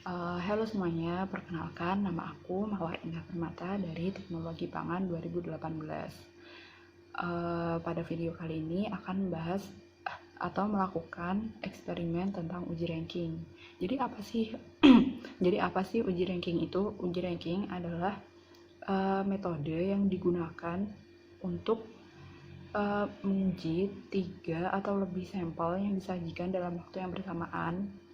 Halo semuanya, perkenalkan nama aku Mawar Indah Permata dari Teknologi Pangan 2018. Pada video kali ini akan membahas atau melakukan eksperimen tentang uji ranking. Jadi apa sih? Jadi apa sih uji ranking itu? Uji ranking adalah metode yang digunakan untuk menguji 3 atau lebih sampel yang disajikan dalam waktu yang bersamaan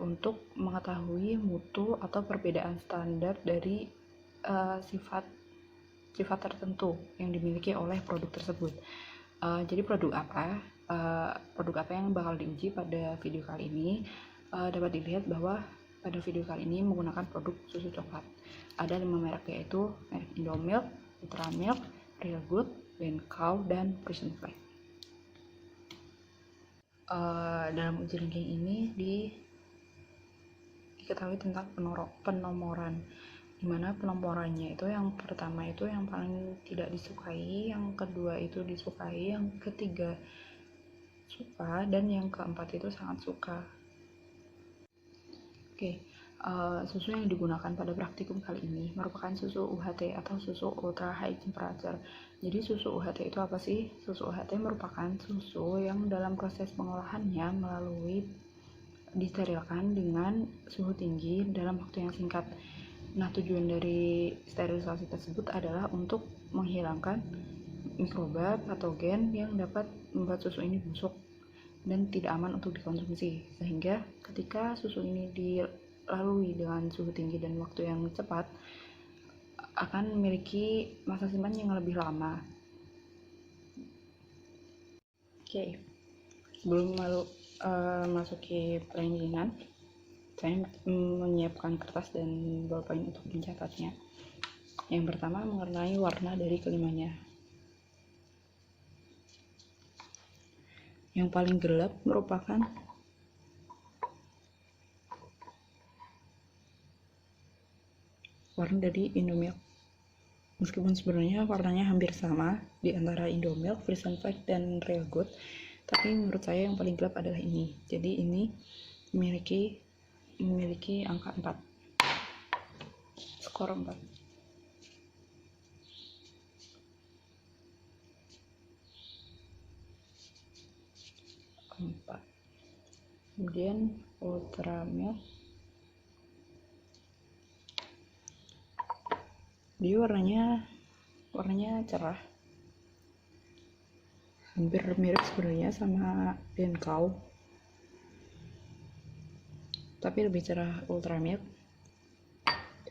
untuk mengetahui mutu atau perbedaan standar dari sifat tertentu yang dimiliki oleh produk tersebut. Jadi produk apa yang bakal diuji pada video kali ini? Dapat dilihat bahwa pada video kali ini menggunakan produk susu coklat. Ada 5 merek, yaitu merek Indomilk, Ultramilk, Real Good, Cow, dan Frisian Flake. Dalam uji ranking ini diketahui tentang penomoran, dimana penomorannya itu yang pertama itu yang paling tidak disukai, yang kedua itu disukai, yang ketiga suka, dan yang keempat itu sangat suka. Susu yang digunakan pada praktikum kali ini merupakan susu UHT atau susu ultra high temperature. Jadi susu UHT itu apa sih? Susu UHT merupakan susu yang dalam proses pengolahannya melalui disterilkan dengan suhu tinggi dalam waktu yang singkat. Nah, tujuan dari sterilisasi tersebut adalah untuk menghilangkan mikroba patogen yang dapat membuat susu ini busuk dan tidak aman untuk dikonsumsi, sehingga ketika susu ini dilalui dengan suhu tinggi dan waktu yang cepat akan memiliki masa simpan yang lebih lama. Sebelum masuki perankingan, saya menyiapkan kertas dan bolpen untuk mencatatnya. Yang pertama mengenai warna dari kelimanya. Yang paling gelap merupakan warna dari Indomilk. Meskipun sebenarnya warnanya hampir sama di antara Indomilk, Frisian Flake, dan Real Good, tapi menurut saya yang paling gelap adalah ini. Jadi ini memiliki angka 4, skor 4. Kemudian Ultramilk, dia warnanya cerah, hampir mirip sebenarnya sama Cow, tapi lebih cerah Ultramilk.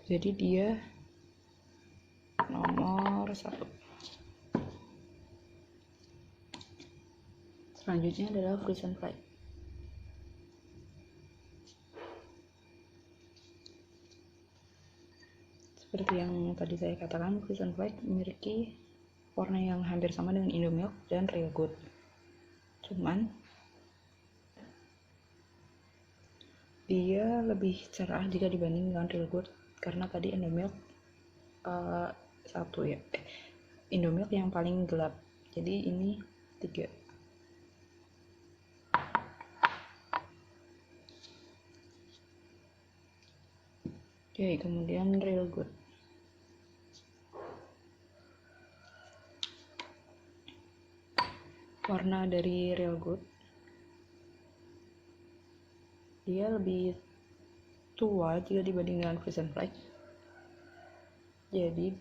Jadi dia nomor 1. Selanjutnya adalah Frisian Flake. Seperti yang tadi saya katakan, Frisian Flake memiliki warna yang hampir sama dengan Indomilk dan Real Good. Cuman dia lebih cerah jika dibanding dengan Real Good, karena tadi Indomilk Indomilk yang paling gelap. Jadi ini 3. Kemudian Real Good. Warna dari Real Good, dia lebih tua jika dibanding dengan Frisian Flake. Jadi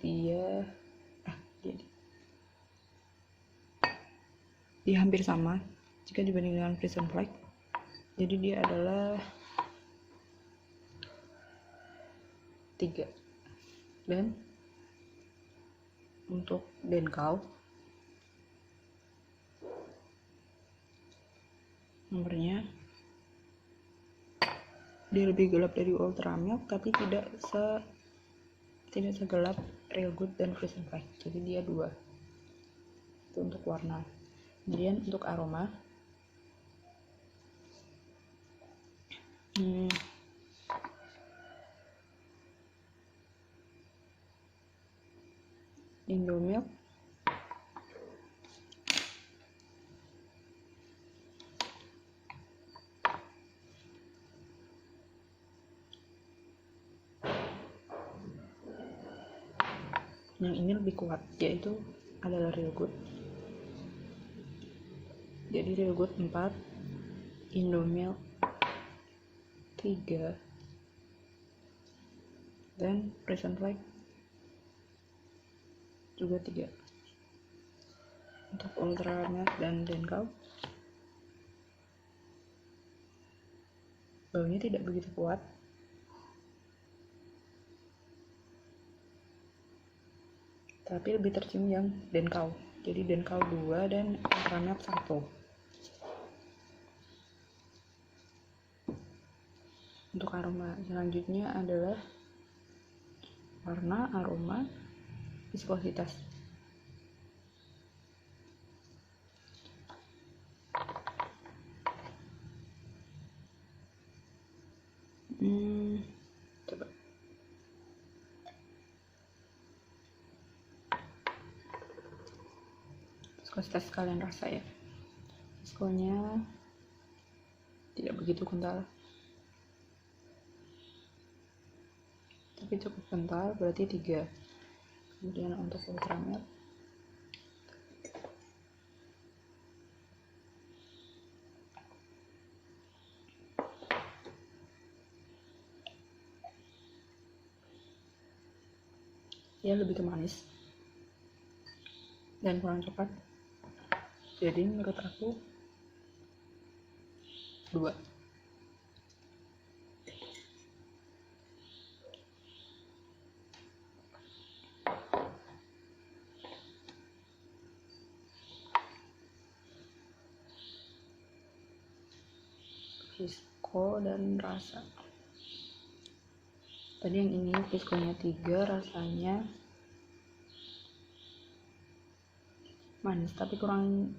dia hampir sama jika dibanding dengan Frisian Flake. Jadi dia adalah 3. Dan untuk Cow, nomornya dia lebih gelap dari Ultramilk, tapi tidak segelap Real Good dan Frisian Flake. Jadi dia 2. Itu untuk warna. Kemudian untuk aroma, Indomilk Yang ini lebih kuat, yaitu adalah Real Good. Jadi Real Good 4, Indomilk 3, dan Frisian Flag juga 3. Untuk Ultra Milk dan Denkau, baunya tidak begitu kuat, tapi lebih tercium yang Denkau. Jadi Denkau 2 dan Ultra Milk 1. Untuk aroma selanjutnya adalah warna, aroma, viskositas. Coba. Viskositas kalian rasa ya. Viskonya tidak begitu kental, tapi cukup kental, berarti 3. Kemudian untuk Ultra Milk, ya lebih ke manis dan kurang coklat, jadi menurut aku 2. Visko dan rasa, tadi yang ini viskonya 3, rasanya manis tapi kurang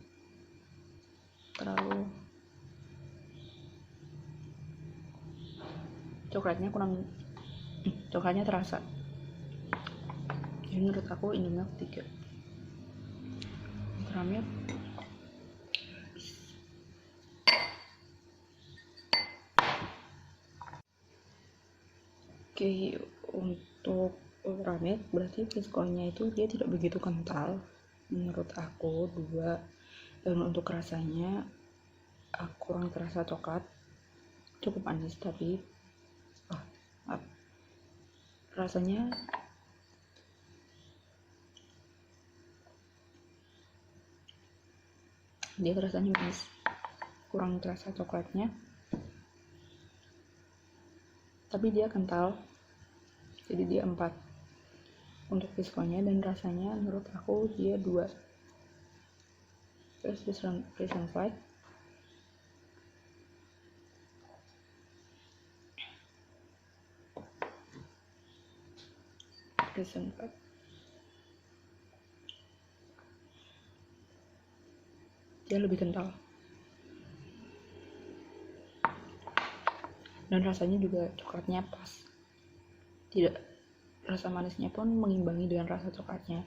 terlalu, coklatnya terasa. Jadi menurut aku Indomilk 3. Ultra Milk Oke, untuk Ultra Milk berarti viskonya itu dia tidak begitu kental menurut aku 2. Dan untuk rasanya aku kurang terasa coklat, cukup manis tapi rasanya dia rasanya manis, kurang terasa coklatnya, tapi dia kental, jadi dia 4 untuk viskonya. Dan rasanya menurut aku dia 2. Terus Frisian Flag, dia lebih kental dan rasanya juga coklatnya pas, tidak, rasa manisnya pun mengimbangi dengan rasa coklatnya.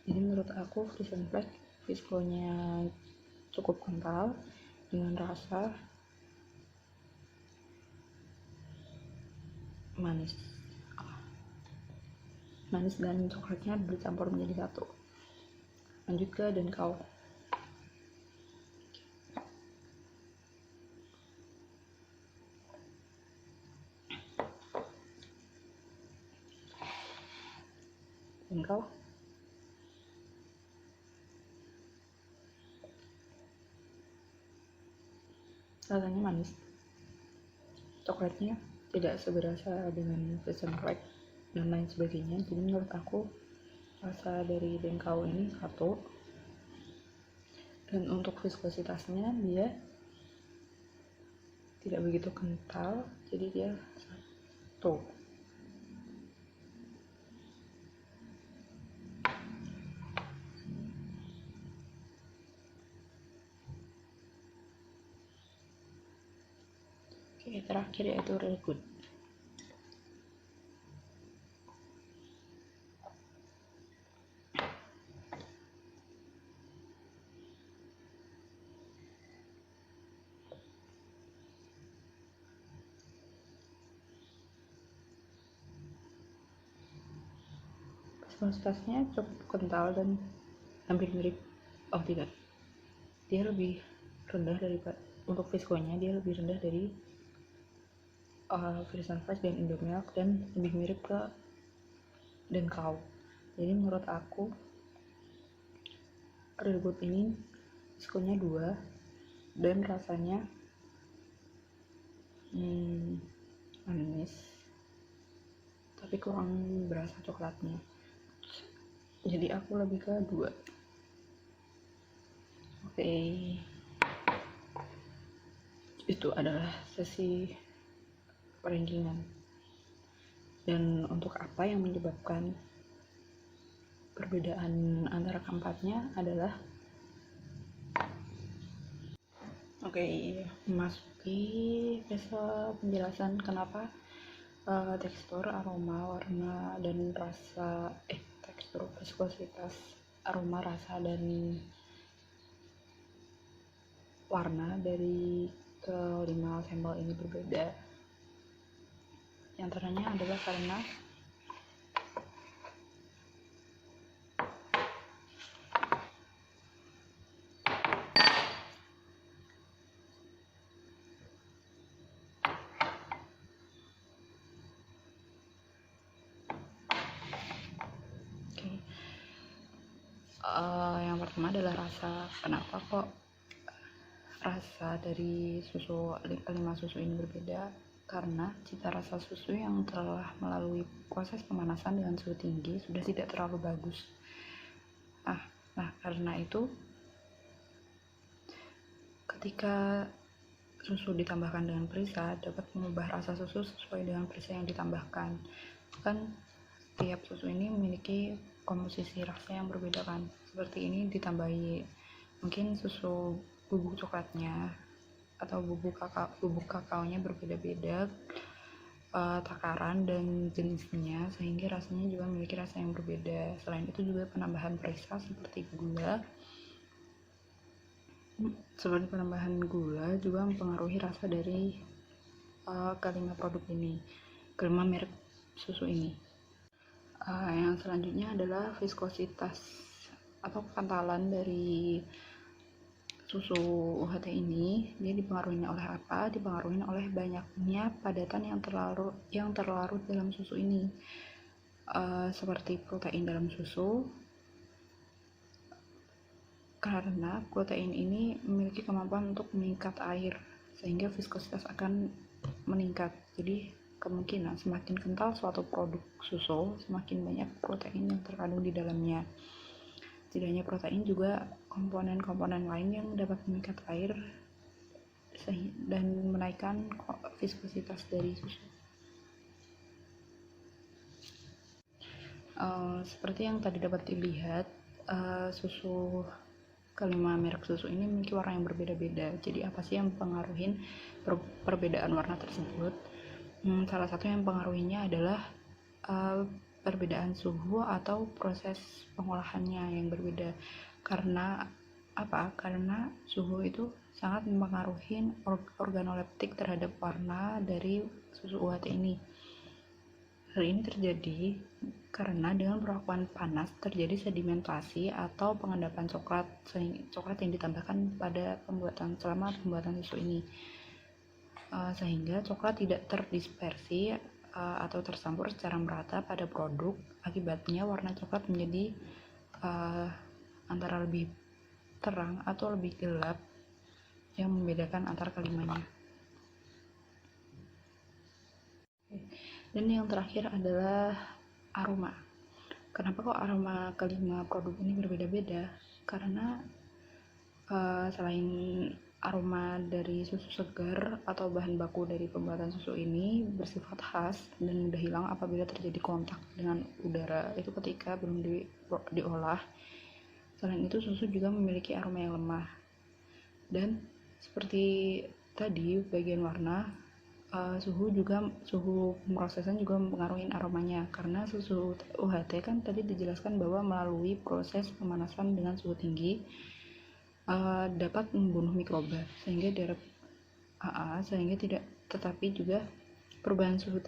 Jadi menurut aku Frisian Flag viskonya cukup kental dengan rasa manis dan coklatnya bercampur menjadi satu. Lanjut ke Denkau. Rasanya manis, coklatnya tidak seberasa dengan Frisian Flag dan lain sebagainya. Jadi menurut aku rasa dari Denkau ini 1. Dan untuk viskositasnya dia tidak begitu kental, jadi dia 1. Oke, terakhir yaitu Real Good. viskositasnya cukup kental dan hampir mirip, tidak, dia lebih rendah daripada, untuk viskonya dia lebih rendah dari Frisian Fresh dan Indomilk dan lebih mirip ke Denkau. Jadi menurut aku Real Good ini viskonya 2 dan rasanya manis tapi kurang berasa coklatnya, jadi aku lebih ke 2. Oke, itu adalah sesi rankingan. Dan untuk apa yang menyebabkan perbedaan antara keempatnya adalah memasuki fase penjelasan kenapa tekstur, aroma, warna, dan rasa tekstur, viskositas, aroma, rasa, dan warna dari kelima sampel ini berbeda. Yang antaranya adalah karena yang pertama adalah rasa. Kenapa kok rasa dari kelima susu ini berbeda? Karena cita rasa susu yang telah melalui proses pemanasan dengan suhu tinggi sudah tidak terlalu bagus. Nah, karena itu ketika susu ditambahkan dengan perisa dapat mengubah rasa susu sesuai dengan perisa yang ditambahkan. Kan setiap susu ini memiliki komposisi rasa yang berbeda kan. Seperti ini ditambahi mungkin susu bubuk coklatnya atau bubuk kakaonya berbeda-beda takaran dan jenisnya, sehingga rasanya juga memiliki rasa yang berbeda. Selain itu juga penambahan perisa seperti penambahan gula juga mempengaruhi rasa dari kelima produk ini, kelima merek susu ini. Yang selanjutnya adalah viskositas atau kekentalan dari susu UHT ini. Dia dipengaruhi oleh apa? Dipengaruhi oleh banyaknya padatan yang terlarut dalam susu ini, seperti protein dalam susu. Karena protein ini memiliki kemampuan untuk mengikat air, sehingga viskositas akan meningkat. Jadi kemungkinan semakin kental suatu produk susu, semakin banyak protein yang terkandung di dalamnya. Tidak hanya protein, juga komponen-komponen lain yang dapat mengikat air dan menaikkan viskositas dari susu. Seperti yang tadi dapat dilihat, susu kelima merek susu ini memiliki warna yang berbeda-beda. Jadi apa sih yang mempengaruhi perbedaan warna tersebut? Salah satu yang mempengaruhinya adalah perbedaan suhu atau proses pengolahannya yang berbeda. Karena apa? Karena suhu itu sangat mempengaruhi organoleptik terhadap warna dari susu UHT ini. Hal ini terjadi karena dengan perlakuan panas terjadi sedimentasi atau pengendapan coklat yang ditambahkan pada selama pembuatan susu ini, sehingga coklat tidak terdispersi atau tercampur secara merata pada produk. Akibatnya warna coklat menjadi antara lebih terang atau lebih gelap yang membedakan antara kelimanya. Dan yang terakhir adalah aroma. Kenapa kok aroma kelima produk ini berbeda-beda? Karena selain aroma dari susu segar atau bahan baku dari pembuatan susu ini bersifat khas dan mudah hilang apabila terjadi kontak dengan udara, itu ketika belum diolah. Selain itu, susu juga memiliki aroma yang lemah. Dan seperti tadi bagian warna, suhu pemrosesan juga mempengaruhi aromanya, karena susu UHT kan tadi dijelaskan bahwa melalui proses pemanasan dengan suhu tinggi dapat membunuh mikroba, sehingga tidak, tetapi juga perubahan suhu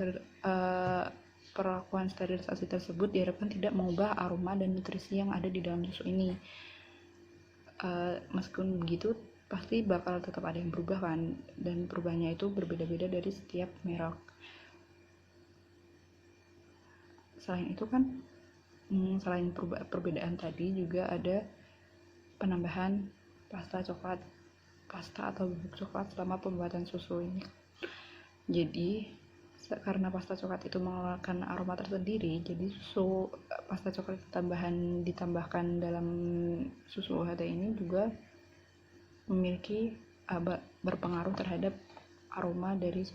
perlakuan sterilisasi tersebut diharapkan tidak mengubah aroma dan nutrisi yang ada di dalam susu ini. Meskipun begitu, pasti bakal tetap ada yang berubah kan, dan perubahannya itu berbeda-beda dari setiap merek. Selain itu kan, selain perbedaan tadi juga ada penambahan pasta atau bubuk coklat selama pembuatan susu ini. Jadi karena pasta coklat itu mengeluarkan aroma tersendiri, jadi pasta coklat ditambahkan dalam susu UHT ini juga memiliki berpengaruh terhadap aroma dari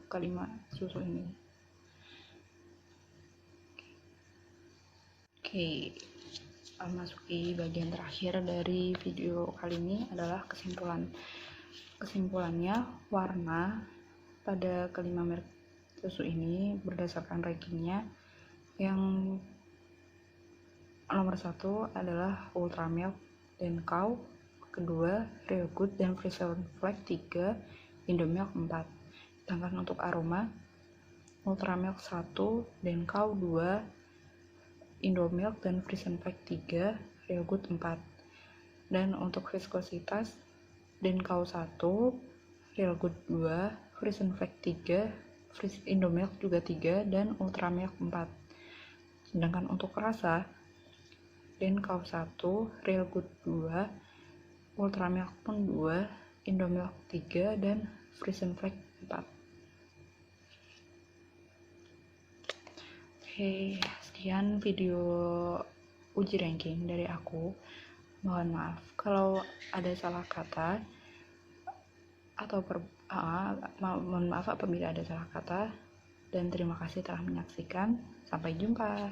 kelima susu ini. Oke, masuki bagian terakhir dari video kali ini adalah kesimpulannya, warna pada kelima merek susu ini berdasarkan rankingnya, yang nomor 1 adalah Ultramilk dan Cow, kedua Real Good dan Frisian Flag, 3 Indomilk, 4. Sedangkan untuk aroma, Ultramilk 1 dan Cow 2, Indomilk dan Frisian Flag 3, Real Good 4. Dan untuk viskositas, Cow 1, Real Good 2, Frisian Flag 3, Indomilk juga 3, dan Ultramilk 4. Sedangkan untuk rasa, Cow 1, Real Good 2, Ultramilk pun 2, Indomilk 3, dan Frisian Flag 4. Oke, sekian video uji ranking dari aku. Mohon maaf kalau ada salah kata atau mohon maaf apabila ada salah kata, dan terima kasih telah menyaksikan. Sampai jumpa.